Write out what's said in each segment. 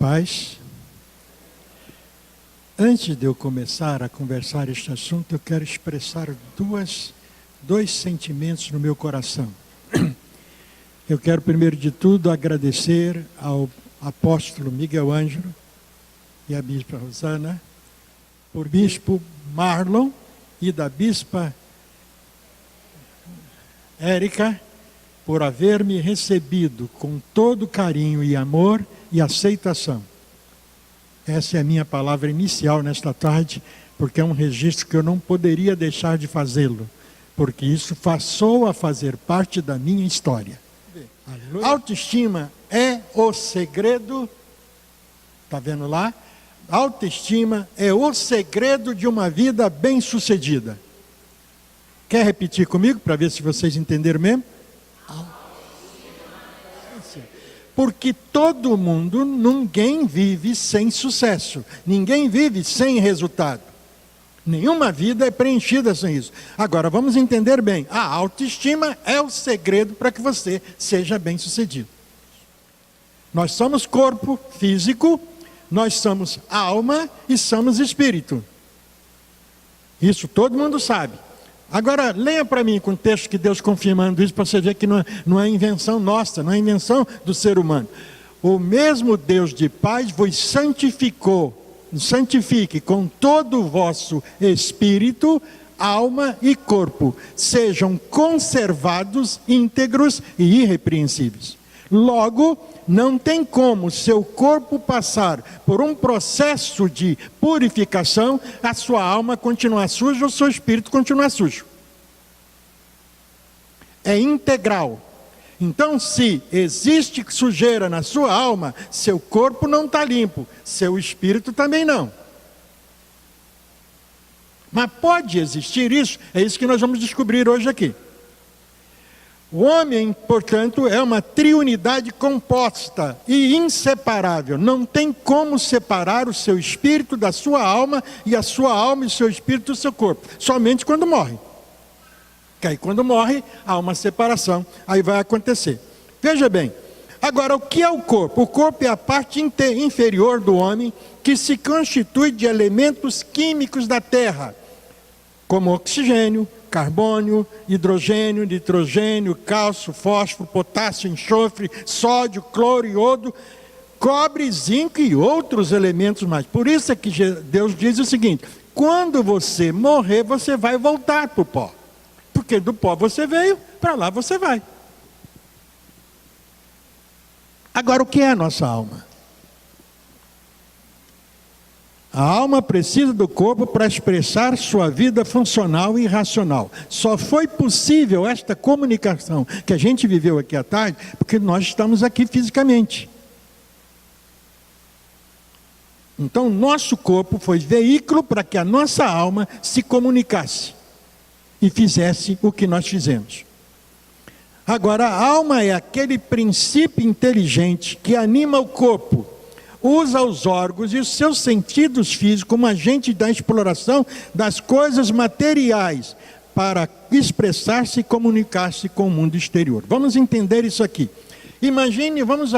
paz. Antes de eu começar a conversar este assunto, eu quero expressar dois sentimentos no meu coração. Eu quero, primeiro de tudo, agradecer ao apóstolo Miguel Ângelo e à bispa Rosana, por bispo Marlon e da bispa Érica, por haver me recebido com todo carinho e amor e aceitação. Essa é a minha palavra inicial nesta tarde, porque é um registro que eu não poderia deixar de fazê-lo, porque isso passou a fazer parte da minha história. Aleluia. Autoestima é o segredo, está vendo lá? Autoestima é o segredo de uma vida bem-sucedida. Quer repetir comigo para ver se vocês entenderam mesmo? Porque todo mundo, ninguém vive sem sucesso, ninguém vive sem resultado. Nenhuma vida é preenchida sem isso. Agora, vamos entender bem, a autoestima é o segredo para que você seja bem-sucedido. Nós somos corpo físico, nós somos alma e somos espírito. Isso todo mundo sabe. Agora, leia para mim com o texto que Deus confirmando isso, para você ver que não é invenção nossa, não é invenção do ser humano. O mesmo Deus de paz vos santifique com todo o vosso espírito, alma e corpo. Sejam conservados, íntegros e irrepreensíveis. Logo, não tem como seu corpo passar por um processo de purificação, a sua alma continuar suja ou o seu espírito continuar sujo. É integral. Então, se existe sujeira na sua alma, seu corpo não está limpo, seu espírito também não. Mas pode existir isso, é isso que nós vamos descobrir hoje aqui. O homem, portanto, é uma triunidade composta e inseparável. Não tem como separar o seu espírito da sua alma e a sua alma e o seu espírito do seu corpo. Somente quando morre. Que aí quando morre, há uma separação. Aí vai acontecer. Veja bem, agora o que é o corpo? O corpo é a parte inferior do homem que se constitui de elementos químicos da terra, como oxigênio, carbono, hidrogênio, nitrogênio, cálcio, fósforo, potássio, enxofre, sódio, cloro, iodo, cobre, zinco e outros elementos mais. Por isso é que Deus diz o seguinte: quando você morrer, você vai voltar para o pó. Porque do pó você veio, para lá você vai. Agora, o que é a nossa alma? A alma precisa do corpo para expressar sua vida funcional e racional. Só foi possível esta comunicação que a gente viveu aqui à tarde, porque nós estamos aqui fisicamente. Então, nosso corpo foi veículo para que a nossa alma se comunicasse e fizesse o que nós fizemos. Agora, a alma é aquele princípio inteligente que anima o corpo, usa os órgãos e os seus sentidos físicos como agente da exploração das coisas materiais para expressar-se e comunicar-se com o mundo exterior. Vamos entender isso aqui. Vamos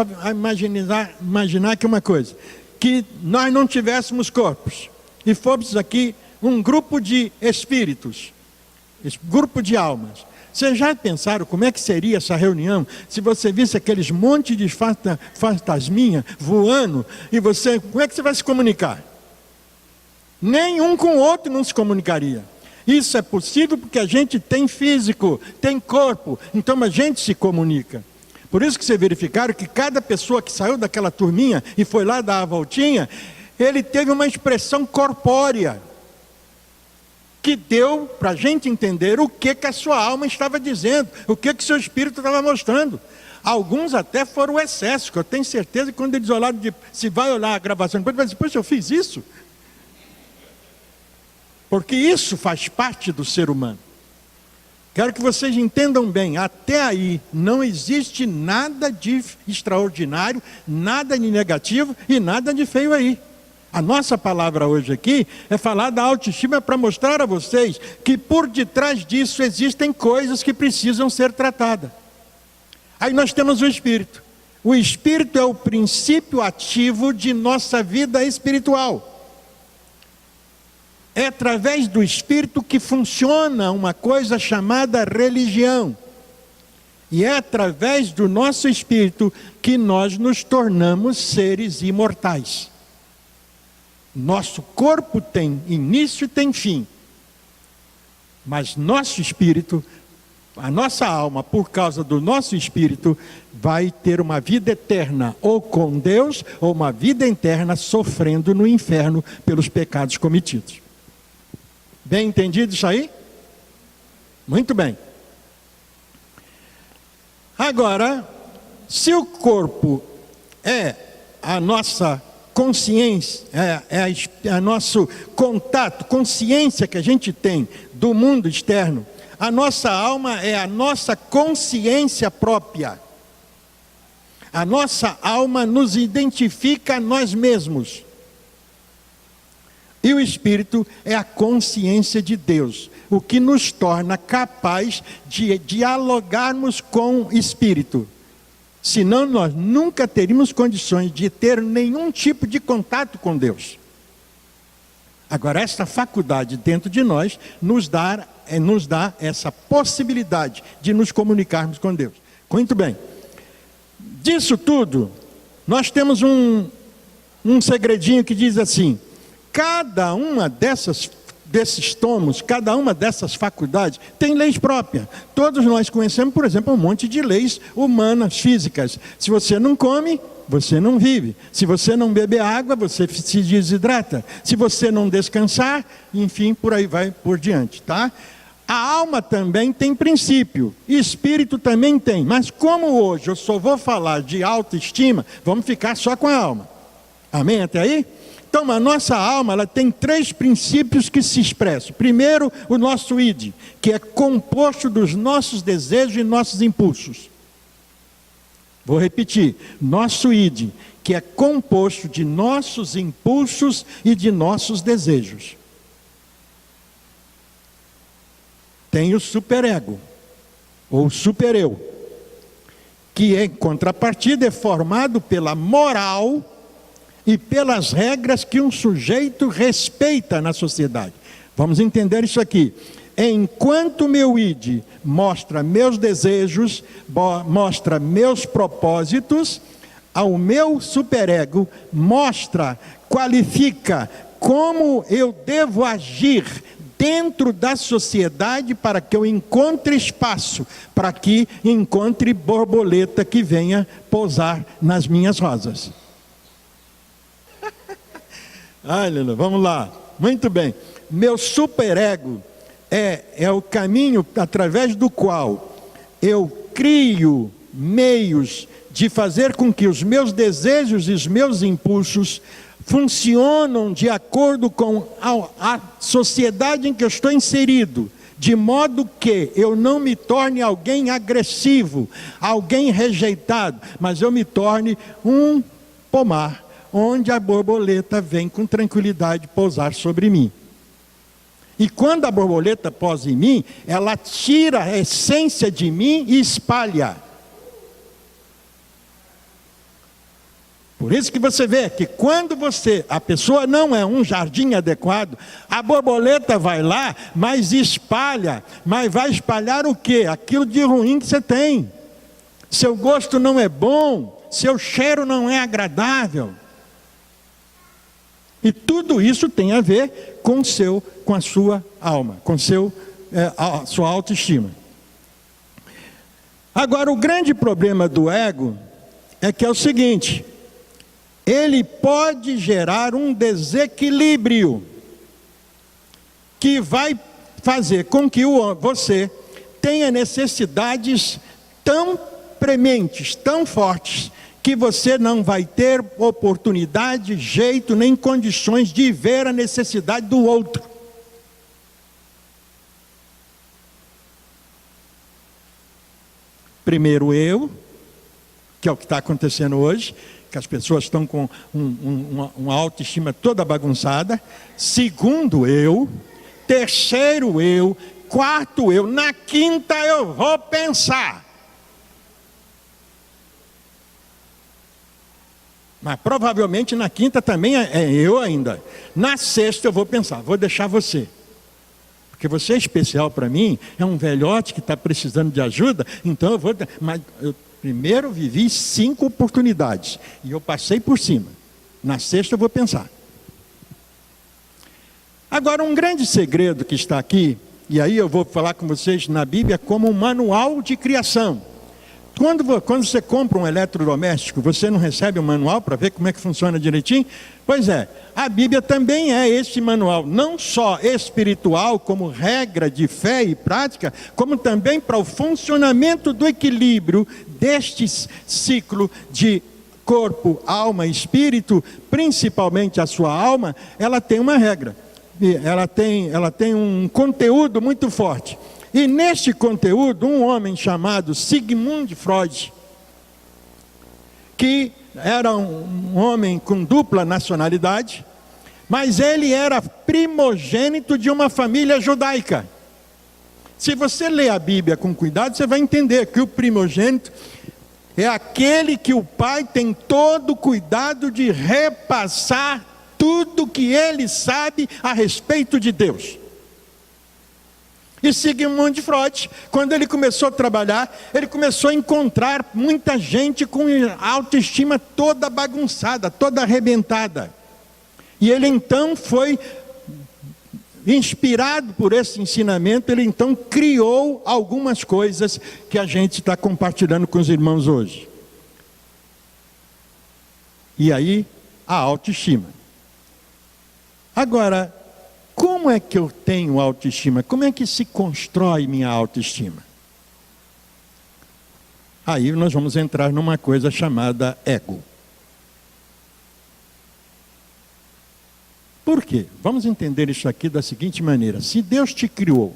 imaginar aqui uma coisa, que nós não tivéssemos corpos e fôssemos aqui um grupo de espíritos, grupo de almas. Vocês já pensaram como é que seria essa reunião se você visse aqueles montes de fantasminha voando e como é que você vai se comunicar? Nenhum com o outro não se comunicaria. Isso é possível porque a gente tem físico, tem corpo, então a gente se comunica. Por isso que vocês verificaram que cada pessoa que saiu daquela turminha e foi lá dar a voltinha, ele teve uma expressão corpórea, que deu para a gente entender o que a sua alma estava dizendo, o que seu espírito estava mostrando. Alguns até foram o excesso, que eu tenho certeza que quando eles olharam, se vai olhar a gravação depois, vai dizer: poxa, eu fiz isso. Porque isso faz parte do ser humano. Quero que vocês entendam bem, até aí não existe nada de extraordinário, nada de negativo e nada de feio aí. A nossa palavra hoje aqui é falar da autoestima para mostrar a vocês que por detrás disso existem coisas que precisam ser tratadas. Aí nós temos o espírito. O Espírito é o princípio ativo de nossa vida espiritual. É através do Espírito que funciona uma coisa chamada religião. E é através do nosso Espírito que nós nos tornamos seres imortais. Nosso corpo tem início e tem fim. Mas nosso Espírito, a nossa alma, por causa do nosso Espírito, vai ter uma vida eterna, ou com Deus, ou uma vida eterna sofrendo no inferno pelos pecados cometidos. Bem entendido isso aí? Muito bem. Agora, se o corpo é a nossa consciência, é nosso contato, consciência que a gente tem do mundo externo, a nossa alma é a nossa consciência própria. A nossa alma nos identifica a nós mesmos. E o Espírito é a consciência de Deus, o que nos torna capaz de dialogarmos com o Espírito. Senão nós nunca teríamos condições de ter nenhum tipo de contato com Deus. Agora, essa faculdade dentro de nós nos dá essa possibilidade de nos comunicarmos com Deus. Muito bem. Disso tudo, nós temos um segredinho que diz assim: cada uma desses tomos, cada uma dessas faculdades tem leis próprias. Todos nós conhecemos, por exemplo, um monte de leis humanas, físicas. Se você não come, você não vive. Se você não bebe água, você se desidrata. Se você não descansar, enfim, por aí vai por diante, tá? A alma também tem princípio, espírito também tem. Mas como hoje eu só vou falar de autoestima, vamos ficar só com a alma. Amém até aí? Então, a nossa alma, ela tem 3 princípios que se expressam. Primeiro, o nosso id, que é composto dos nossos desejos e nossos impulsos. Vou repetir. Nosso id, que é composto de nossos impulsos e de nossos desejos. Tem o superego, ou supereu, que em contrapartida é formado pela moral e pelas regras que um sujeito respeita na sociedade. Vamos entender isso aqui. Enquanto meu id mostra meus desejos, mostra meus propósitos, ao meu superego mostra, qualifica como eu devo agir dentro da sociedade para que eu encontre espaço, para que encontre borboleta que venha pousar nas minhas rosas. Aleluia, vamos lá. Muito bem. Meu superego é o caminho através do qual eu crio meios de fazer com que os meus desejos e os meus impulsos funcionam de acordo com a sociedade em que eu estou inserido, de modo que eu não me torne alguém agressivo, alguém rejeitado, mas eu me torne um pomar, onde a borboleta vem com tranquilidade pousar sobre mim. E quando a borboleta pousa em mim, ela tira a essência de mim e espalha. Por isso que você vê que quando a pessoa não é um jardim adequado, a borboleta vai lá, mas espalha, mas vai espalhar o quê? Aquilo de ruim que você tem. Seu gosto não é bom, seu cheiro não é agradável. E tudo isso tem a ver com a sua alma, com a sua autoestima. Agora, o grande problema do ego é que é o seguinte: ele pode gerar um desequilíbrio que vai fazer com que você tenha necessidades tão prementes, tão fortes, que você não vai ter oportunidade, jeito, nem condições de ver a necessidade do outro. Primeiro eu, que é o que está acontecendo hoje, que as pessoas estão com uma autoestima toda bagunçada. Segundo eu, terceiro eu, quarto eu, na quinta eu vou pensar. Mas provavelmente na quinta também é eu ainda. Na sexta eu vou pensar, vou deixar você. Porque você é especial para mim, é um velhote que está precisando de ajuda, então eu vou... Mas eu primeiro vivi 5 oportunidades, e eu passei por cima. Na sexta eu vou pensar. Agora, um grande segredo que está aqui, e aí eu vou falar com vocês na Bíblia como um manual de criação. Quando você compra um eletrodoméstico, você não recebe um manual para ver como é que funciona direitinho? Pois é, a Bíblia também é esse manual, não só espiritual, como regra de fé e prática, como também para o funcionamento do equilíbrio deste ciclo de corpo, alma e espírito, principalmente a sua alma. Ela tem uma regra, ela tem um conteúdo muito forte. E neste conteúdo, um homem chamado Sigmund Freud, que era um homem com dupla nacionalidade, mas ele era primogênito de uma família judaica. Se você ler a Bíblia com cuidado, você vai entender que o primogênito é aquele que o pai tem todo o cuidado de repassar tudo que ele sabe a respeito de Deus. E Sigmund Freud, quando ele começou a trabalhar, ele começou a encontrar muita gente com autoestima toda bagunçada, toda arrebentada. E ele então foi, inspirado por esse ensinamento, ele então criou algumas coisas que a gente está compartilhando com os irmãos hoje. E aí, a autoestima. Agora, como é que eu tenho autoestima? Como é que se constrói minha autoestima? Aí nós vamos entrar numa coisa chamada ego. Por quê? Vamos entender isso aqui da seguinte maneira. Se Deus te criou,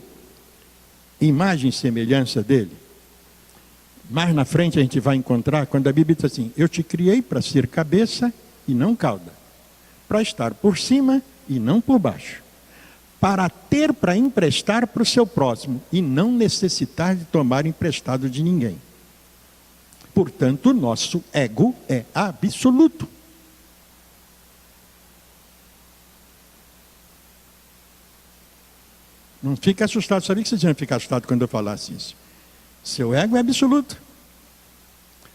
imagem e semelhança dele, mais na frente a gente vai encontrar, quando a Bíblia diz assim, eu te criei para ser cabeça e não cauda, para estar por cima e não por baixo, para ter para emprestar para o seu próximo e não necessitar de tomar emprestado de ninguém. Portanto, o nosso ego é absoluto. Não fique assustado, sabia que vocês iam ficar assustados quando eu falasse isso? Seu ego é absoluto.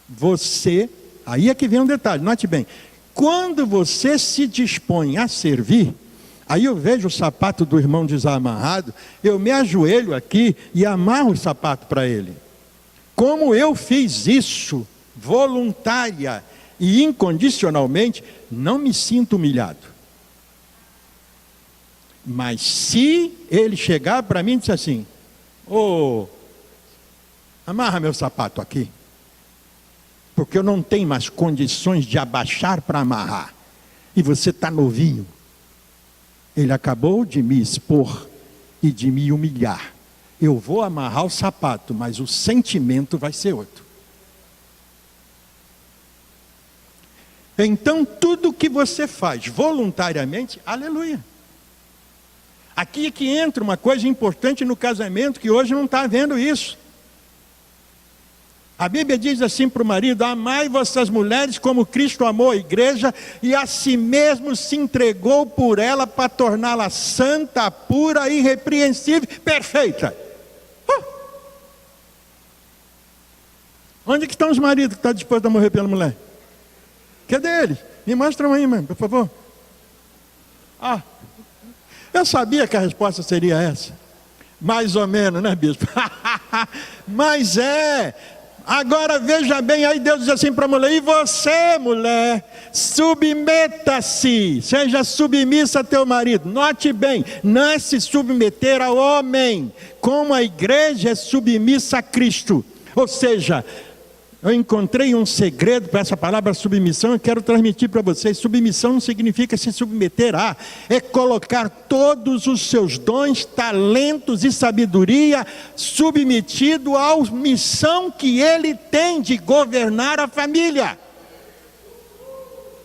Você, aí é que vem um detalhe, note bem, quando você se dispõe a servir, aí eu vejo o sapato do irmão desamarrado, eu me ajoelho aqui e amarro o sapato para ele. Como eu fiz isso, voluntária e incondicionalmente, não me sinto humilhado. Mas se ele chegar para mim e disser assim, amarra meu sapato aqui, porque eu não tenho mais condições de abaixar para amarrar, e você está novinho, ele acabou de me expor e de me humilhar. Eu vou amarrar o sapato, mas o sentimento vai ser outro. Então, tudo que você faz voluntariamente, aleluia. Aqui é que entra uma coisa importante no casamento, que hoje não está havendo isso. A Bíblia diz assim para o marido, amai vossas mulheres como Cristo amou a igreja, e a si mesmo se entregou por ela para torná-la santa, pura, irrepreensível, perfeita. Onde que estão os maridos que estão dispostos a morrer pela mulher? Cadê eles? Me mostram aí, mãe, por favor. Eu sabia que a resposta seria essa. Mais ou menos, né, bispo? Mas é. Agora veja bem, aí Deus diz assim para a mulher, e você, mulher, submeta-se, seja submissa a teu marido. Note bem, não é se submeter ao homem, como a igreja é submissa a Cristo. Ou seja, eu encontrei um segredo para essa palavra submissão, eu quero transmitir para vocês. Submissão não significa se submeter a, é colocar todos os seus dons, talentos e sabedoria submetido à missão que ele tem de governar a família.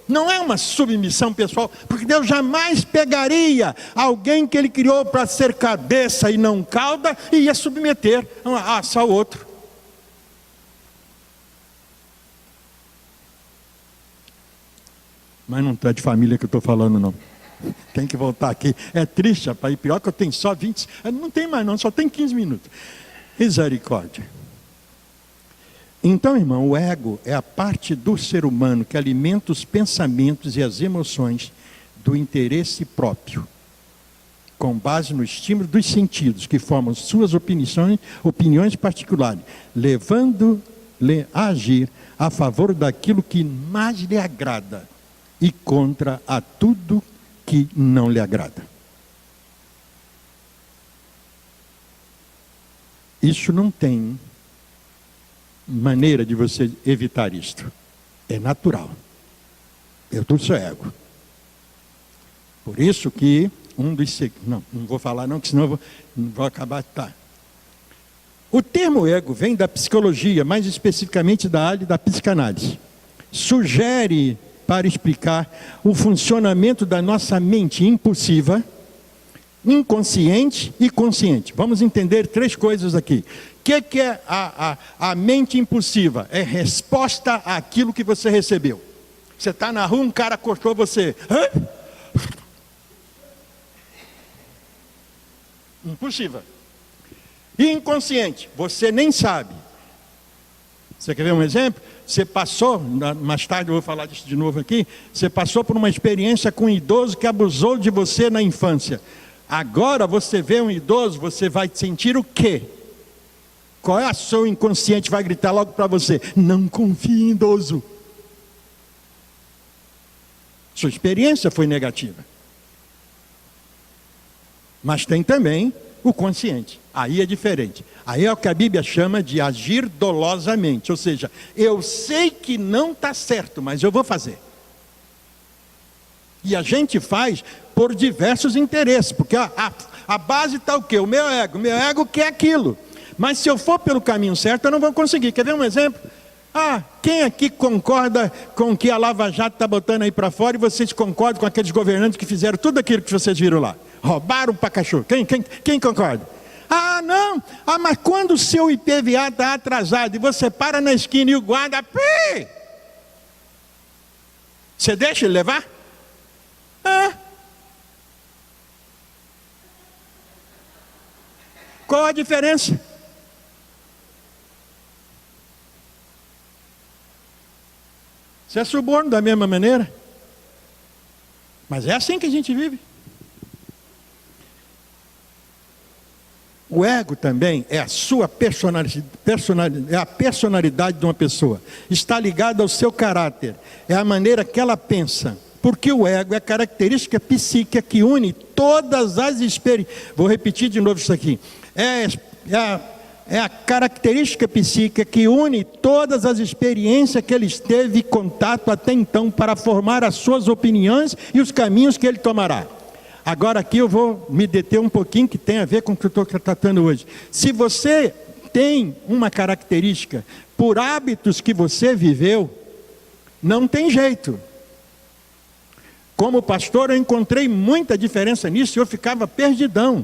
Não é uma submissão pessoal, porque Deus jamais pegaria alguém que ele criou para ser cabeça e não cauda e ia submeter só o outro. Mas não é de família que eu estou falando, não. Tem que voltar aqui. É triste, rapaz. E pior que eu tenho só 20. Não tem mais não, só tem 15 minutos. Misericórdia. Então, irmão, o ego é a parte do ser humano que alimenta os pensamentos e as emoções do interesse próprio, com base no estímulo dos sentidos, que formam suas opiniões particulares, levando-lhe a agir a favor daquilo que mais lhe agrada e contra a tudo que não lhe agrada. Isso não tem maneira de você evitar isto. É natural. Eu tudo sou ego. Por isso que não vou falar não, que senão eu vou acabar. Tá. O termo ego vem da psicologia, mais especificamente da área da psicanálise. Sugere para explicar o funcionamento da nossa mente impulsiva, inconsciente e consciente. Vamos entender 3 coisas aqui. O que é a mente impulsiva? É resposta àquilo que você recebeu. Você está na rua, um cara cortou você. Hã? Impulsiva. E inconsciente, você nem sabe. Você quer ver um exemplo? Você passou, mais tarde eu vou falar disso de novo aqui, você passou por uma experiência com um idoso que abusou de você na infância. Agora você vê um idoso, você vai sentir o quê? Qual é a ação inconsciente? Vai gritar logo para você: não confie em idoso. Sua experiência foi negativa. Mas tem também o consciente. Aí é diferente. Aí é o que a Bíblia chama de agir dolosamente. Ou seja, eu sei que não está certo, mas eu vou fazer. E a gente faz por diversos interesses. Porque a base está o quê? O meu ego. O meu ego quer aquilo. Mas se eu for pelo caminho certo, eu não vou conseguir. Quer ver um exemplo? Quem aqui concorda com o que a Lava Jato está botando aí para fora e vocês concordam com aqueles governantes que fizeram tudo aquilo que vocês viram lá? Roubaram para cachorro. Quem concorda? Não. Mas quando o seu IPVA está atrasado e você para na esquina e o guarda... Você deixa ele levar? Qual a diferença? Você é suborno da mesma maneira. Mas é assim que a gente vive. O ego também é a sua personalidade, é a personalidade de uma pessoa. Está ligado ao seu caráter. É a maneira que ela pensa. Porque o ego é a característica psíquica que une todas as experiências. Vou repetir de novo isso aqui. É a característica psíquica que une todas as experiências que ele esteve em contato até então para formar as suas opiniões e os caminhos que ele tomará. Agora aqui eu vou me deter um pouquinho que tem a ver com o que eu estou tratando hoje. Se você tem uma característica por hábitos que você viveu, não tem jeito. Como pastor eu encontrei muita diferença nisso e eu ficava perdidão.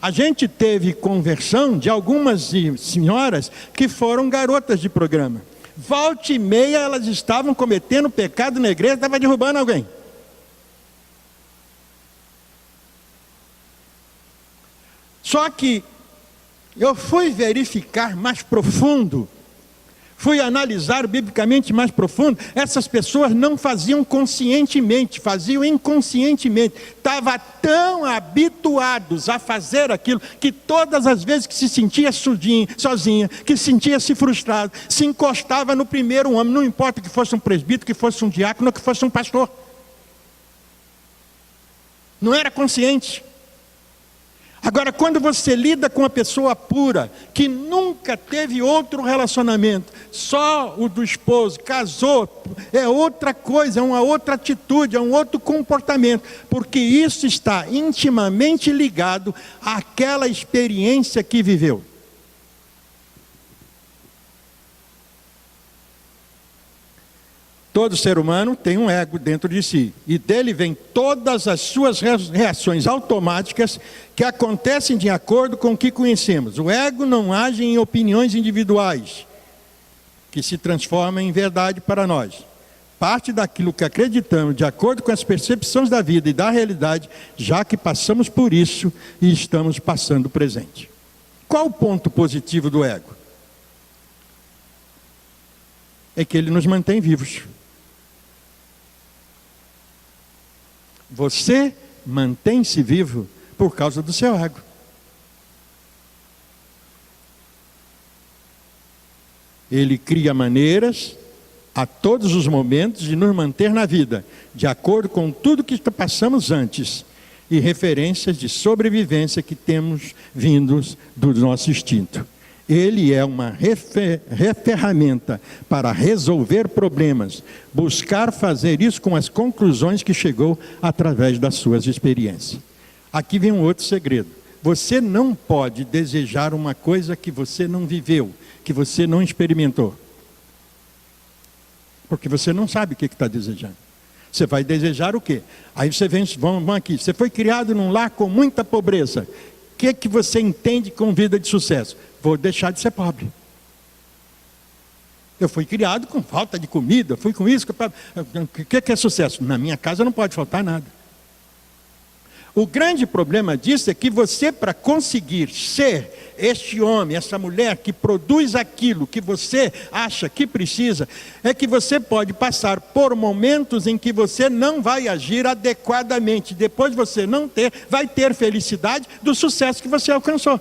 A gente teve conversão de algumas senhoras que foram garotas de programa. Volta e meia elas estavam cometendo pecado na igreja, estavam derrubando alguém. Só que eu fui verificar mais profundo, fui analisar biblicamente mais profundo. Essas pessoas não faziam conscientemente, faziam inconscientemente. Estavam tão habituados a fazer aquilo, que todas as vezes que se sentia sozinha, que sentia-se frustrado, se encostava no primeiro homem, não importa que fosse um presbítero, que fosse um diácono, que fosse um pastor. Não era consciente. Agora, quando você lida com uma pessoa pura, que nunca teve outro relacionamento, só o do esposo, casou, é outra coisa, é uma outra atitude, é um outro comportamento, porque isso está intimamente ligado àquela experiência que viveu. Todo ser humano tem um ego dentro de si, e dele vem todas as suas reações automáticas que acontecem de acordo com o que conhecemos. O ego não age em opiniões individuais, que se transformam em verdade para nós. parte daquilo que acreditamos, de acordo com as percepções da vida e da realidade, já que passamos por isso e estamos passando o presente. Qual o ponto positivo do ego? É que ele nos mantém vivos. Você mantém-se vivo por causa do seu ego. Ele cria maneiras a todos os momentos de nos manter na vida, de acordo com tudo que passamos antes e referências de sobrevivência que temos vindos do nosso instinto. Ele é uma ferramenta para resolver problemas, buscar fazer isso com as conclusões que chegou através das suas experiências. Aqui vem um outro segredo. Você não pode desejar uma coisa que você não viveu, que você não experimentou. Porque você não sabe o que está desejando. Você vai desejar o quê? Aí você vem, vamos aqui, você foi criado num lar com muita pobreza. O que você entende com vida de sucesso? Vou deixar de ser pobre. Eu fui criado com falta de comida, fui com isso. O que é sucesso? Na minha casa não pode faltar nada. O grande problema disso é que você, para conseguir ser este homem, essa mulher que produz aquilo que você acha que precisa, é que você pode passar por momentos em que você não vai agir adequadamente. Depois você vai ter felicidade do sucesso que você alcançou.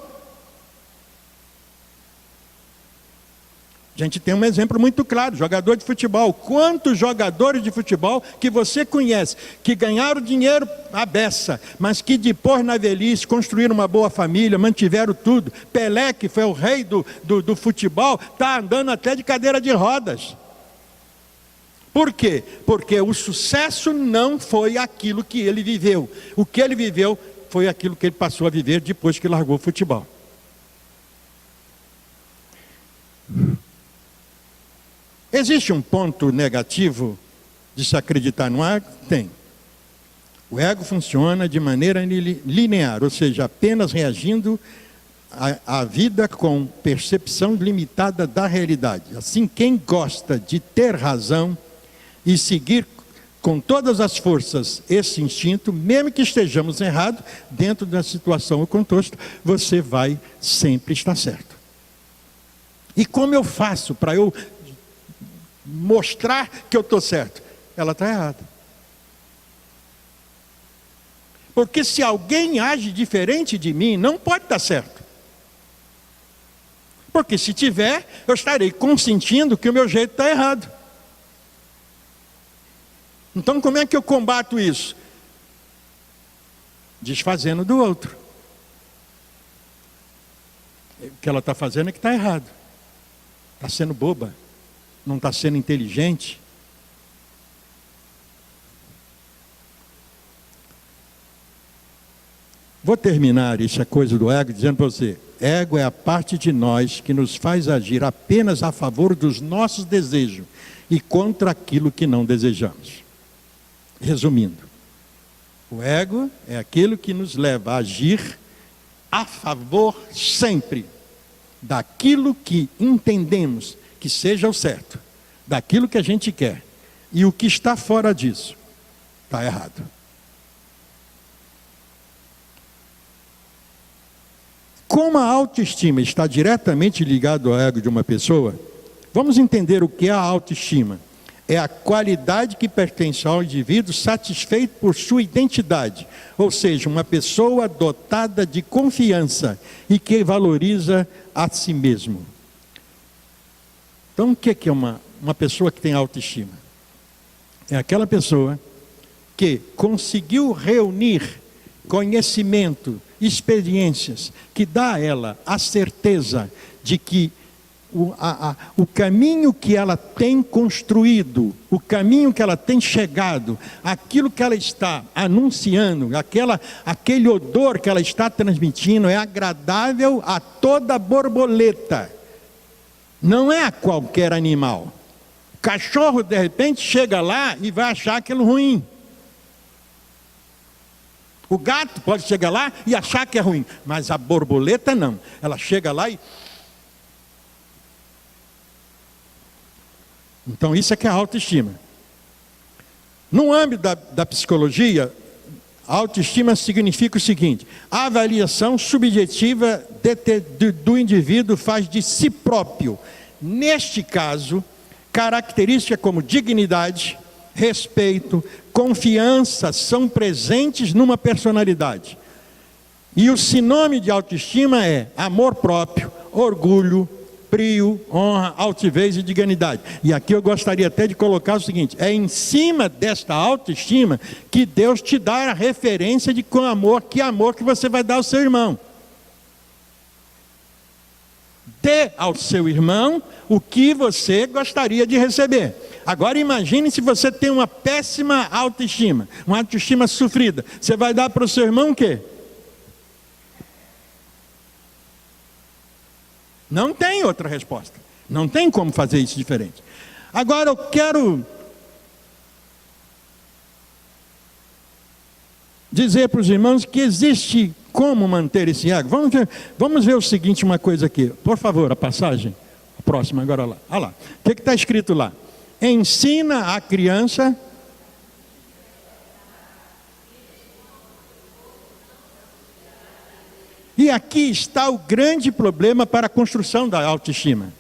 A gente tem um exemplo muito claro, jogador de futebol. Quantos jogadores de futebol que você conhece, que ganharam dinheiro à beça, mas que depois na velhice construíram uma boa família, mantiveram tudo. Pelé, que foi o rei do futebol, está andando até de cadeira de rodas. Por quê? Porque o sucesso não foi aquilo que ele viveu. O que ele viveu foi aquilo que ele passou a viver depois que largou o futebol. Existe um ponto negativo de se acreditar no ego? Tem. O ego funciona de maneira linear, ou seja, apenas reagindo à vida com percepção limitada da realidade. Assim, quem gosta de ter razão e seguir com todas as forças esse instinto, mesmo que estejamos errados, dentro da situação ou contexto, você vai sempre estar certo. E como eu faço para eu mostrar que eu estou certo? Ela está errada. Porque se alguém age diferente de mim, não pode estar certo. Porque se tiver, eu estarei consentindo que o meu jeito está errado. Então como é que eu combato isso? Desfazendo do outro. O que ela está fazendo é que está errado. Está sendo boba. Não está sendo inteligente. Vou terminar essa coisa do ego dizendo para você: ego é a parte de nós que nos faz agir apenas a favor dos nossos desejos e contra aquilo que não desejamos. Resumindo, o ego é aquilo que nos leva a agir a favor sempre daquilo que entendemos que seja o certo, daquilo que a gente quer, e o que está fora disso está errado. Como a autoestima está diretamente ligada ao ego de uma pessoa, vamos entender o que é a autoestima. É a qualidade que pertence ao indivíduo satisfeito por sua identidade, ou seja, uma pessoa dotada de confiança e que valoriza a si mesmo. Então, o que é uma pessoa que tem autoestima? É aquela pessoa que conseguiu reunir conhecimento, experiências, que dá a ela a certeza de que o caminho que ela tem construído, o caminho que ela tem chegado, aquilo que ela está anunciando, aquele odor que ela está transmitindo é agradável a toda borboleta. Não é a qualquer animal. O cachorro, de repente, chega lá e vai achar aquilo ruim. O gato pode chegar lá e achar que é ruim. Mas a borboleta não. Ela chega lá e... Então isso é que é a autoestima. No âmbito da psicologia, a autoestima significa o seguinte: a avaliação subjetiva do indivíduo faz de si próprio, neste caso, características como dignidade, respeito, confiança são presentes numa personalidade. E o sinônimo de autoestima é amor próprio, orgulho, brio, honra, altivez e dignidade. E aqui eu gostaria até de colocar o seguinte: é em cima desta autoestima que Deus te dá a referência de que amor que você vai dar ao seu irmão. Dê ao seu irmão o que você gostaria de receber. Agora imagine se você tem uma péssima autoestima, uma autoestima sofrida. Você vai dar para o seu irmão o quê? Não tem outra resposta. Não tem como fazer isso diferente. Agora eu quero dizer para os irmãos que existe como manter esse ego. Vamos ver o seguinte, uma coisa aqui. Por favor, a passagem. A próxima agora lá. Olha lá. O que está escrito lá? Ensina a criança... E aqui está o grande problema para a construção da autoestima.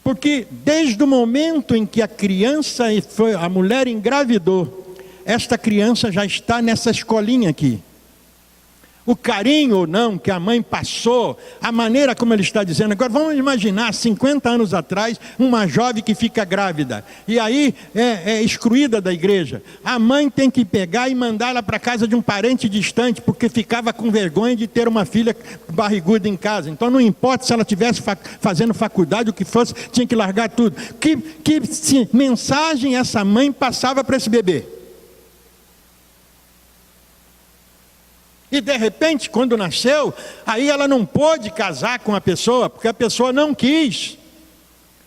Porque desde o momento em que a mulher engravidou, esta criança já está nessa escolinha aqui. O carinho ou não que a mãe passou, a maneira como ele está dizendo. Agora vamos imaginar, 50 anos atrás, uma jovem que fica grávida. E aí é excluída da igreja. A mãe tem que pegar e mandar ela para casa de um parente distante, porque ficava com vergonha de ter uma filha barriguda em casa. Então não importa se ela estivesse fazendo faculdade, o que fosse, tinha que largar tudo. Que mensagem essa mãe passava para esse bebê? E de repente, quando nasceu, aí ela não pôde casar com a pessoa, porque a pessoa não quis.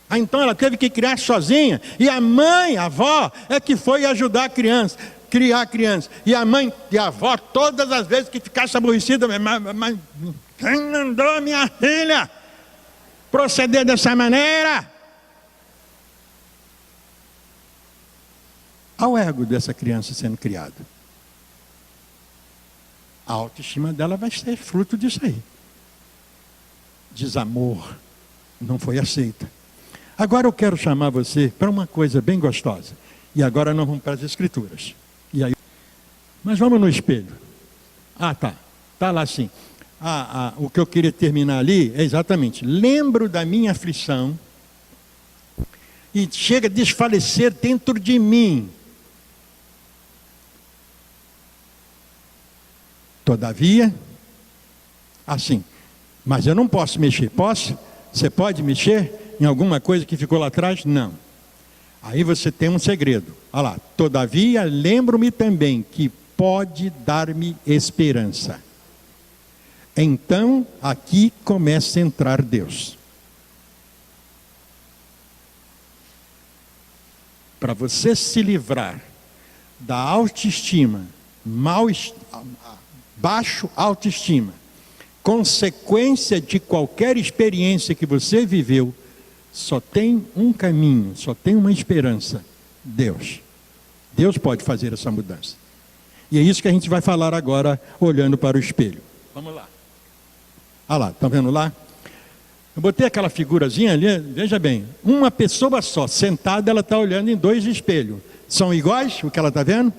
Aí então ela teve que criar sozinha. E a mãe, a avó, é que foi ajudar a criança, criar a criança. E a mãe e a avó, todas as vezes que ficasse aborrecida, mas quem mandou minha filha proceder dessa maneira? Ao ego dessa criança sendo criado. A autoestima dela vai ser fruto disso aí. Desamor. Não foi aceita. Agora eu quero chamar você para uma coisa bem gostosa. E agora nós vamos para as escrituras. E aí... Mas vamos no espelho. Ah, tá. Está lá assim. O que eu queria terminar ali é exatamente: lembro da minha aflição e chega a desfalecer dentro de mim. Todavia, assim, mas eu não posso mexer. Posso? Você pode mexer em alguma coisa que ficou lá atrás? Não. Aí você tem um segredo. Olha lá. Todavia, lembro-me também que pode dar-me esperança. Então, aqui começa a entrar Deus. Para você se livrar da autoestima, baixo autoestima, consequência de qualquer experiência que você viveu, só tem um caminho, só tem uma esperança: Deus. Deus pode fazer essa mudança. E é isso que a gente vai falar agora, olhando para o espelho. Vamos lá. Olha lá, estão vendo lá? Eu botei aquela figurazinha ali, veja bem, uma pessoa só, sentada, ela está olhando em 2 espelhos. São iguais o que ela está vendo?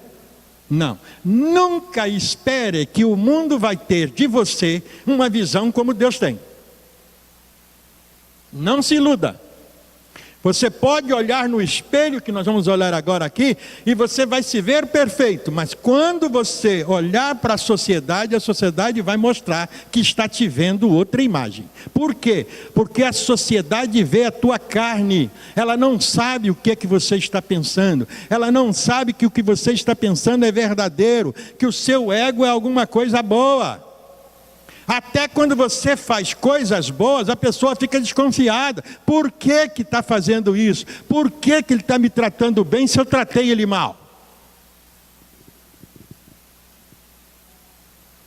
Não. Nunca espere que o mundo vai ter de você uma visão como Deus tem. Não se iluda. Você pode olhar no espelho, que nós vamos olhar agora aqui, e você vai se ver perfeito. Mas quando você olhar para a sociedade vai mostrar que está te vendo outra imagem. Por quê? Porque a sociedade vê a tua carne. Ela não sabe o que é que você está pensando. Ela não sabe que o que você está pensando é verdadeiro, que o seu ego é alguma coisa boa. Até quando você faz coisas boas, a pessoa fica desconfiada. Por que que está fazendo isso? Por que que ele está me tratando bem se eu tratei ele mal?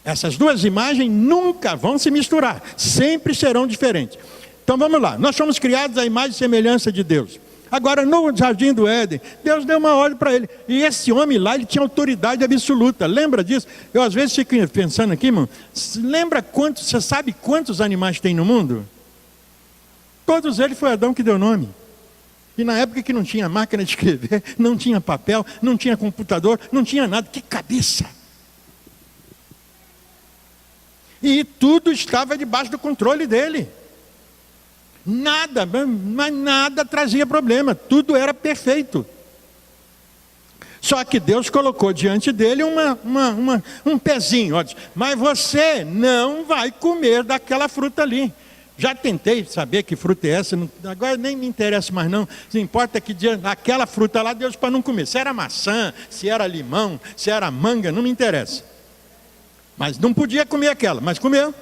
Essas duas imagens nunca vão se misturar. Sempre serão diferentes. Então vamos lá. Nós somos criados à imagem e semelhança de Deus. Agora, no Jardim do Éden, Deus deu uma ordem para ele. E esse homem lá, ele tinha autoridade absoluta. Lembra disso? Eu às vezes fico pensando aqui, irmão. Você sabe quantos animais tem no mundo? Todos eles foi Adão que deu nome. E na época que não tinha máquina de escrever, não tinha papel, não tinha computador, não tinha nada. Que cabeça! E tudo estava debaixo do controle dele. Nada, mas nada trazia problema. Tudo era perfeito. Só que Deus colocou diante dele um pezinho. Ó, mas você não vai comer daquela fruta ali. Já tentei saber que fruta é essa, agora nem me interessa mais não. O que importa é que aquela fruta lá, Deus para não comer. Se era maçã, se era limão, se era manga, não me interessa. Mas não podia comer aquela, mas comeu.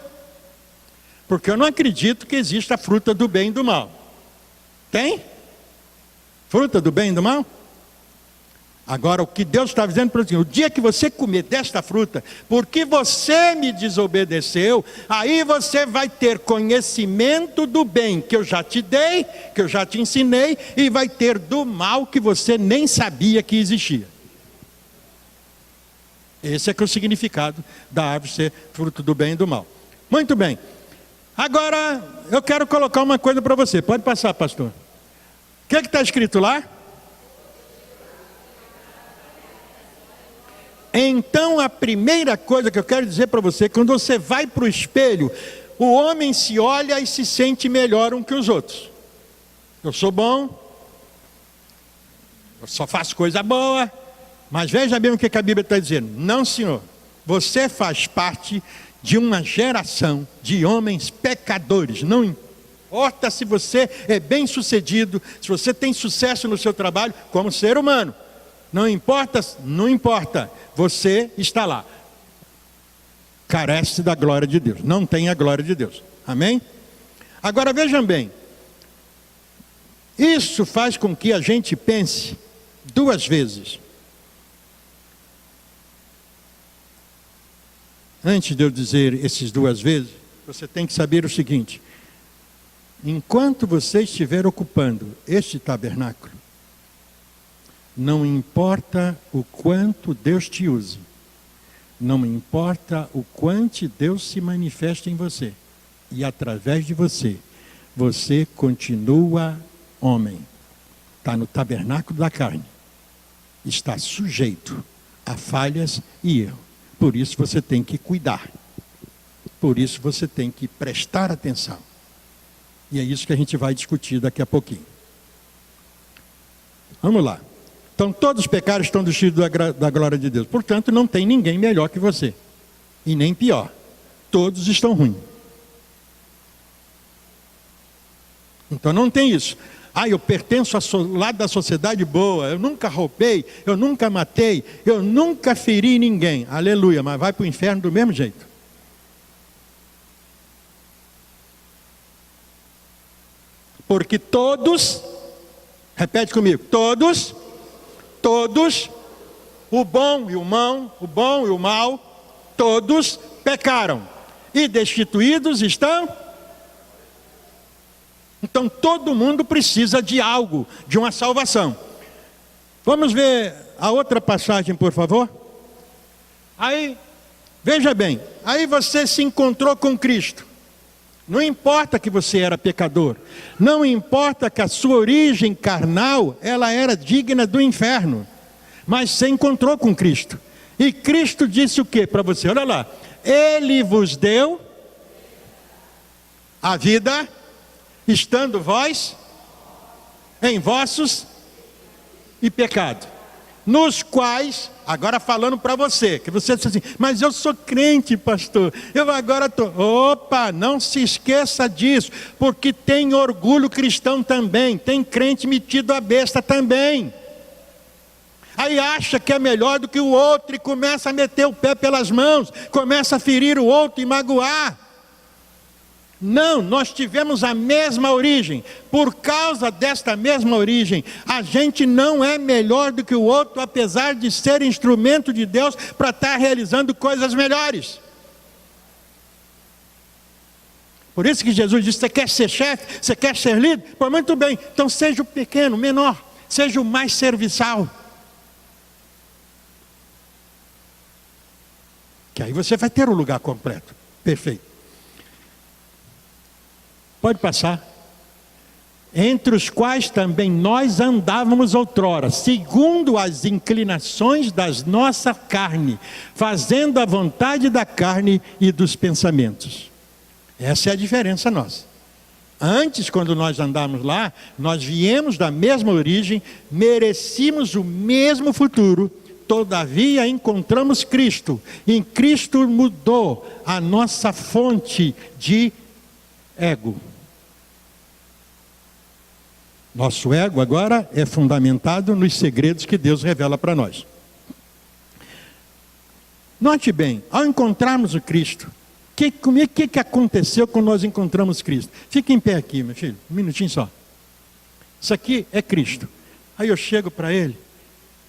Porque eu não acredito que exista a fruta do bem e do mal. Tem? Fruta do bem e do mal? Agora, o que Deus está dizendo para você, o dia que você comer desta fruta, porque você me desobedeceu, aí você vai ter conhecimento do bem que eu já te dei, que eu já te ensinei, e vai ter do mal que você nem sabia que existia. Esse é que é o significado da árvore ser fruto do bem e do mal. Muito bem. Agora, eu quero colocar uma coisa para você. Pode passar, pastor. O que está escrito lá? Então, a primeira coisa que eu quero dizer para você, quando você vai para o espelho, o homem se olha e se sente melhor um que os outros. Eu sou bom, eu só faço coisa boa, mas veja bem o que a Bíblia está dizendo. Não, senhor, você faz parte de uma geração de homens pecadores. Não importa se você é bem sucedido, se você tem sucesso no seu trabalho como ser humano. Não importa, você está lá. Carece da glória de Deus, não tem a glória de Deus. Amém? Agora vejam bem, isso faz com que a gente pense duas vezes. Antes de eu dizer essas duas vezes, você tem que saber o seguinte: enquanto você estiver ocupando este tabernáculo, não importa o quanto Deus te use, não importa o quanto Deus se manifesta em você, e através de você, você continua homem, está no tabernáculo da carne, está sujeito a falhas e erros. Por isso você tem que cuidar, por isso você tem que prestar atenção. E é isso que a gente vai discutir daqui a pouquinho. Vamos lá. Então todos os pecados estão destituídos da glória de Deus. Portanto, não tem ninguém melhor que você. E nem pior. Todos estão ruins. Então não tem isso. Eu pertenço ao lado da sociedade boa. Eu nunca roubei, eu nunca matei, eu nunca feri ninguém. Aleluia, mas vai para o inferno do mesmo jeito. Porque todos, repete comigo, todos, o bom e o mal, todos pecaram e destituídos estão. Então todo mundo precisa de algo, de uma salvação. Vamos ver a outra passagem, por favor. Aí, veja bem, aí você se encontrou com Cristo. Não importa que você era pecador, não importa que a sua origem carnal, ela era digna do inferno, mas você encontrou com Cristo. E Cristo disse o que para você? Olha lá, Ele vos deu a vida, estando vós em vossos e pecado, nos quais, agora falando para você, que você diz assim, mas eu sou crente, pastor, eu agora estou, opa, não se esqueça disso, porque tem orgulho cristão também, tem crente metido a besta também, aí acha que é melhor do que o outro e começa a meter o pé pelas mãos, começa a ferir o outro e magoar. Não, nós tivemos a mesma origem. Por causa desta mesma origem, a gente não é melhor do que o outro, apesar de ser instrumento de Deus para estar realizando coisas melhores. Por isso que Jesus disse: você quer ser chefe? Você quer ser líder? Pois muito bem, então seja o pequeno, o menor, seja o mais serviçal. Que aí você vai ter o lugar completo. Perfeito. Pode passar. Entre os quais também nós andávamos outrora, segundo as inclinações da nossa carne, fazendo a vontade da carne e dos pensamentos. Essa é a diferença nossa. Antes, quando nós andávamos lá, nós viemos da mesma origem, merecíamos o mesmo futuro, todavia encontramos Cristo. Em Cristo mudou a nossa fonte de ego. Nosso ego agora é fundamentado nos segredos que Deus revela para nós. Note bem, ao encontrarmos o Cristo, o que aconteceu quando nós encontramos Cristo? Fique em pé aqui, meu filho, um minutinho só. Isso aqui é Cristo. Aí eu chego para Ele,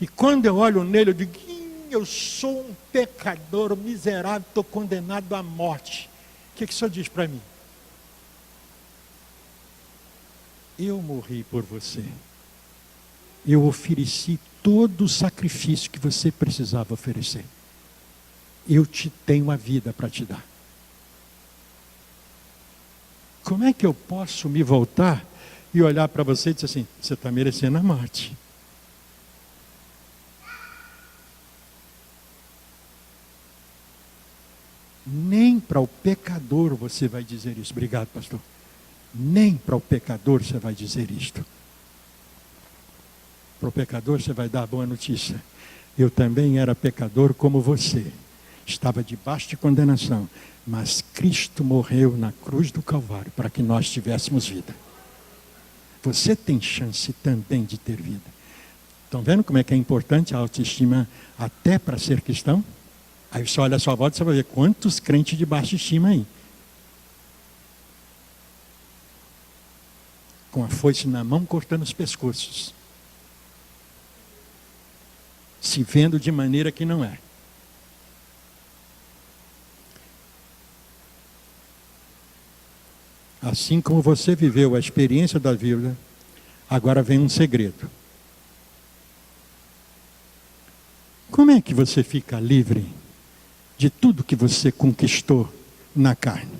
e quando eu olho nele, eu digo: eu sou um pecador, miserável, estou condenado à morte. O que o Senhor diz para mim? Eu morri por você. Eu ofereci todo o sacrifício que você precisava oferecer. Eu te tenho a vida para te dar. Como é que eu posso me voltar e olhar para você e dizer assim: você está merecendo a morte? Nem para o pecador você vai dizer isso. Obrigado, pastor. Nem para o pecador você vai dizer isto. Para o pecador você vai dar a boa notícia: eu também era pecador como você. Estava debaixo de condenação, mas Cristo morreu na cruz do Calvário para que nós tivéssemos vida. Você tem chance também de ter vida. Estão vendo como é que é importante a autoestima até para ser cristão? Aí você olha a sua volta e você vai ver quantos crentes de baixa estima aí. Com a foice na mão, cortando os pescoços. Se vendo de maneira que não é. Assim como você viveu a experiência da vida, agora vem um segredo. Como é que você fica livre de tudo que você conquistou na carne?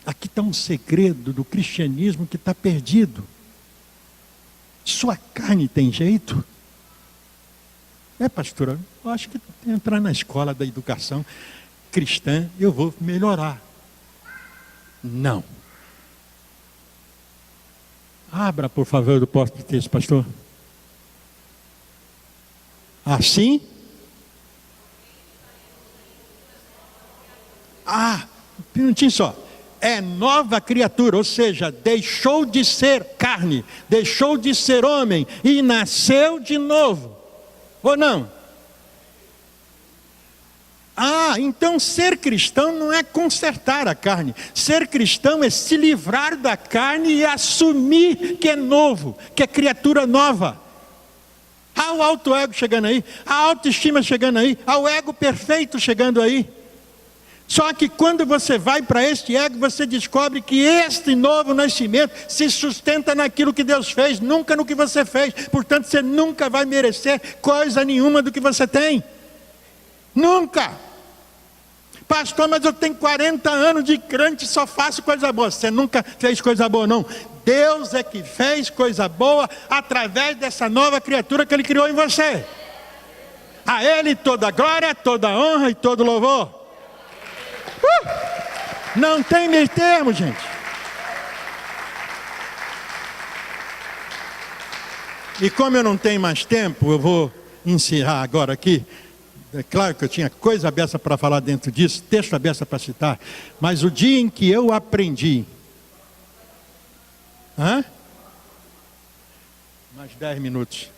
Aqui está um segredo do cristianismo que está perdido. Sua carne tem jeito? Pastora, eu acho que entrar na escola da educação cristã eu vou melhorar. Não. Abra, por favor, do próximo texto, pastor. Assim? Um minutinho só. É nova criatura, ou seja, deixou de ser carne, deixou de ser homem e nasceu de novo. Ou não? Então ser cristão não é consertar a carne. Ser cristão é se livrar da carne e assumir que é novo, que é criatura nova. Há o alto ego chegando aí, a autoestima chegando aí, há o ego perfeito chegando aí. Só que quando você vai para este ego, você descobre que este novo nascimento se sustenta naquilo que Deus fez, nunca no que você fez. Portanto, você nunca vai merecer coisa nenhuma do que você tem. Nunca. Pastor, mas eu tenho 40 anos de crente e só faço coisa boa. Você nunca fez coisa boa, não. Deus é que fez coisa boa através dessa nova criatura que Ele criou em você. A Ele toda glória, toda honra e todo louvor. Não tem meio termo, gente. E como eu não tenho mais tempo, eu vou encerrar agora aqui. É claro que eu tinha coisa aberta para falar dentro disso, texto aberto para citar, mas o dia em que eu aprendi... Mais 10 minutos.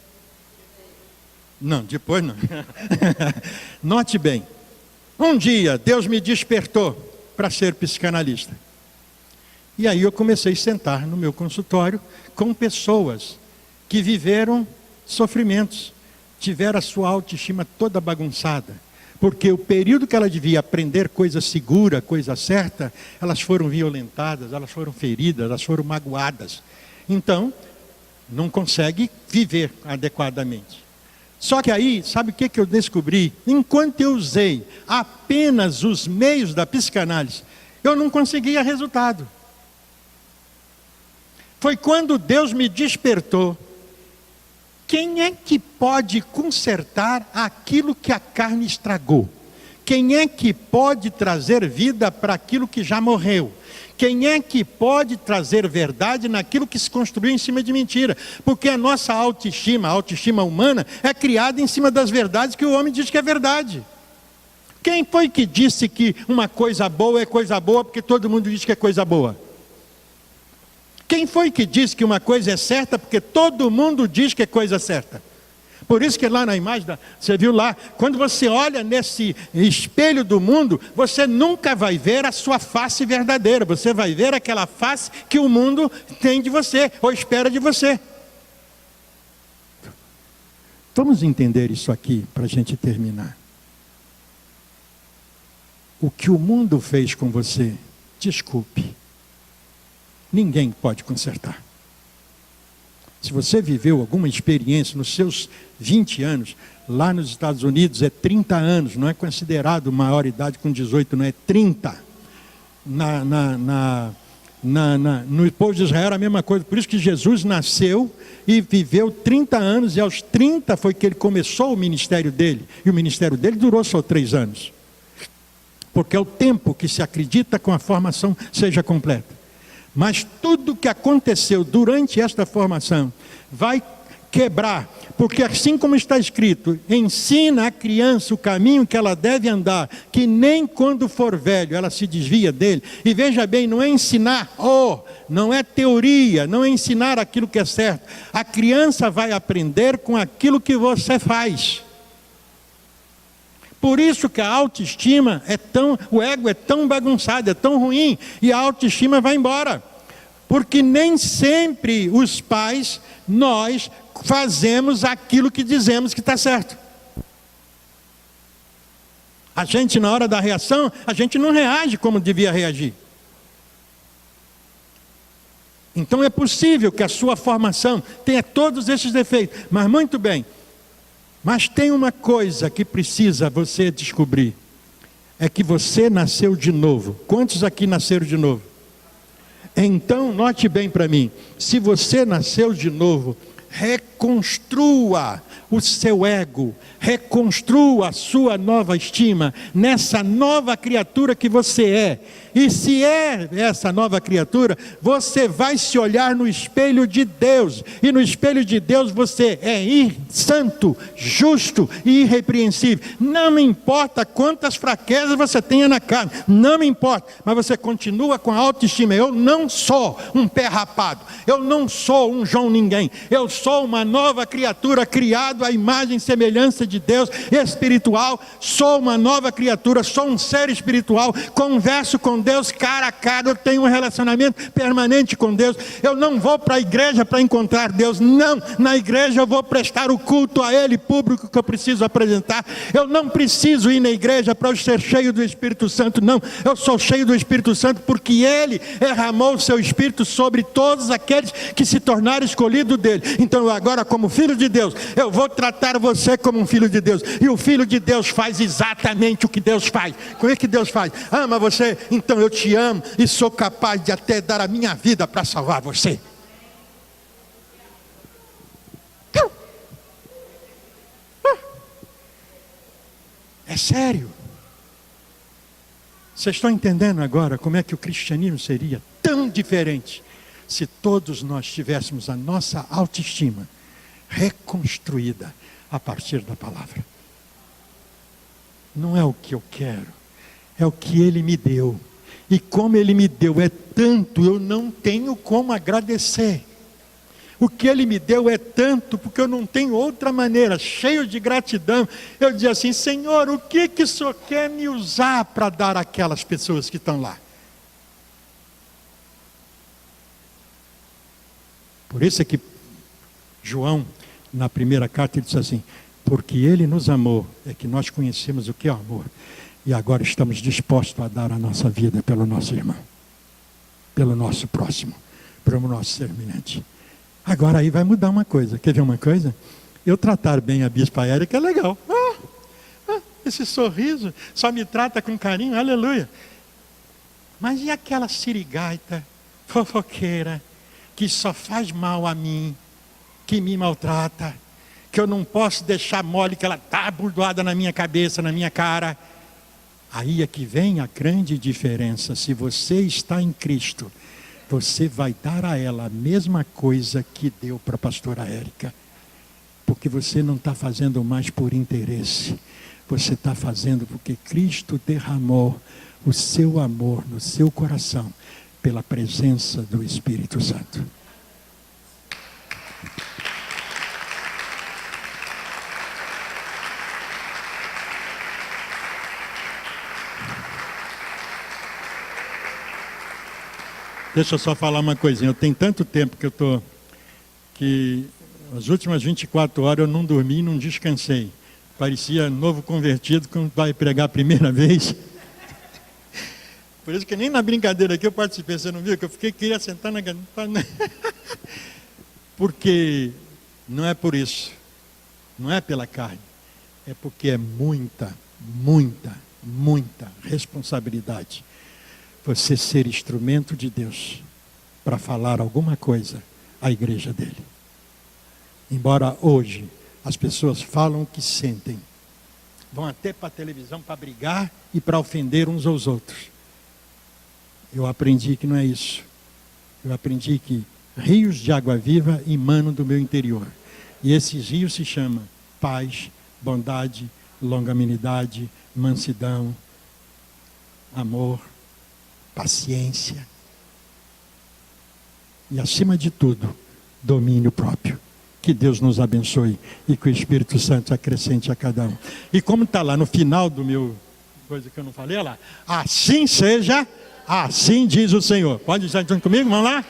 Não, depois não. Note bem. Um dia, Deus me despertou para ser psicanalista. E aí eu comecei a sentar no meu consultório com pessoas que viveram sofrimentos, tiveram a sua autoestima toda bagunçada, Porque o período que ela devia aprender coisa segura, coisa certa, elas foram violentadas, elas foram feridas, elas foram magoadas. Então, não consegue viver adequadamente. Só que aí, sabe o que eu descobri? Enquanto eu usei apenas os meios da psicanálise, eu não conseguia resultado. Foi quando Deus me despertou. Quem é que pode consertar aquilo que a carne estragou? Quem é que pode trazer vida para aquilo que já morreu? Quem é que pode trazer verdade naquilo que se construiu em cima de mentira? Porque a nossa autoestima, a autoestima humana, é criada em cima das verdades que o homem diz que é verdade. Quem foi que disse que uma coisa boa é coisa boa porque todo mundo diz que é coisa boa? Quem foi que disse que uma coisa é certa porque todo mundo diz que é coisa certa? Por isso que lá na imagem, você viu lá, quando você olha nesse espelho do mundo, você nunca vai ver a sua face verdadeira. Você vai ver aquela face que o mundo tem de você, ou espera de você. Vamos entender isso aqui para a gente terminar. O que o mundo fez com você, desculpe, ninguém pode consertar. Se você viveu alguma experiência nos seus 20 anos, lá nos Estados Unidos é 30 anos, não é considerado maior idade com 18, não é 30. No povo de Israel era a mesma coisa, por isso que Jesus nasceu e viveu 30 anos, e aos 30 foi que ele começou o ministério dele, e o ministério dele durou só 3 anos. Porque é o tempo que se acredita com a formação seja completa. Mas tudo que aconteceu durante esta formação vai quebrar, porque assim como está escrito, ensina a criança o caminho que ela deve andar, que nem quando for velho ela se desvia dele. E veja bem, não é ensinar, não é teoria, não é ensinar aquilo que é certo. A criança vai aprender com aquilo que você faz. Por isso que a autoestima o ego é tão bagunçado, é tão ruim, e a autoestima vai embora. Porque nem sempre os pais, nós fazemos aquilo que dizemos que está certo. A gente, na hora da reação, a gente não reage como devia reagir. Então é possível que a sua formação tenha todos esses defeitos, mas muito bem. Mas tem uma coisa que precisa você descobrir. É que você nasceu de novo. Quantos aqui nasceram de novo? Então, note bem para mim. Se você nasceu de novo, reconstrua o seu ego. Reconstrua a sua nova estima nessa nova criatura que você é. E se é essa nova criatura, você vai se olhar no espelho de Deus. E no espelho de Deus você é santo, justo e irrepreensível. Não me importa quantas fraquezas você tenha na carne. Não me importa. Mas você continua com a autoestima. Eu não sou um pé rapado. Eu não sou um João ninguém. Eu sou uma nova criatura criado à imagem e semelhança de Deus, espiritual. Sou uma nova criatura. Sou um ser espiritual. Converso com Deus cara a cara, eu tenho um relacionamento permanente com Deus. Eu não vou para a igreja para encontrar Deus, não. Na igreja eu vou prestar o culto a Ele público que eu preciso apresentar. Eu não preciso ir na igreja para ser cheio do Espírito Santo, não. Eu sou cheio do Espírito Santo porque Ele derramou o seu Espírito sobre todos aqueles que se tornaram escolhidos dEle. Então eu agora, como filho de Deus, eu vou tratar você como um filho de Deus. E o filho de Deus faz exatamente o que Deus faz. Como é que Deus faz? Ama você? Então eu te amo e sou capaz de até dar a minha vida para salvar você. É sério. Vocês estão entendendo agora como é que o cristianismo seria tão diferente se todos nós tivéssemos a nossa autoestima reconstruída a partir da palavra? Não é o que eu quero, é o que Ele me deu. E como Ele me deu é tanto, eu não tenho como agradecer. O que Ele me deu é tanto, porque eu não tenho outra maneira, cheio de gratidão. Eu digo assim, Senhor, o que o Senhor quer me usar para dar àquelas pessoas que estão lá? Por isso é que João, na primeira carta, ele diz assim, porque Ele nos amou, é que nós conhecemos o que é o amor. E agora estamos dispostos a dar a nossa vida pelo nosso irmão, pelo nosso próximo, pelo nosso semelhante. Agora aí vai mudar uma coisa. Quer ver uma coisa? Eu tratar bem a bispa Érica é legal. Esse sorriso só me trata com carinho, aleluia. Mas e aquela sirigaita, fofoqueira, que só faz mal a mim, que me maltrata, que eu não posso deixar mole, que ela está bordoada na minha cabeça, na minha cara. Aí é que vem a grande diferença. Se você está em Cristo, você vai dar a ela a mesma coisa que deu para a pastora Érica. Porque você não está fazendo mais por interesse. Você está fazendo porque Cristo derramou o seu amor no seu coração pela presença do Espírito Santo. Deixa eu só falar uma coisinha. Eu tenho tanto tempo que as últimas 24 horas eu não dormi e não descansei. Parecia novo convertido quando vai pregar a primeira vez. Por isso que nem na brincadeira aqui eu participei. Você não viu que eu queria sentar na cadeira. Porque não é por isso. Não é pela carne. É porque é muita responsabilidade você ser instrumento de Deus para falar alguma coisa à igreja dele. Embora hoje as pessoas falam o que sentem, vão até para a televisão para brigar e para ofender uns aos outros. Eu aprendi que não é isso. Eu aprendi que rios de água viva emanam do meu interior. E esses rios se chamam paz, bondade, longanimidade, mansidão, amor, paciência. E acima de tudo, domínio próprio. Que Deus nos abençoe e que o Espírito Santo acrescente a cada um. E como está lá no final do meu, coisa que eu não falei, olha lá. Assim seja, assim diz o Senhor. Pode estar junto comigo? Vamos lá?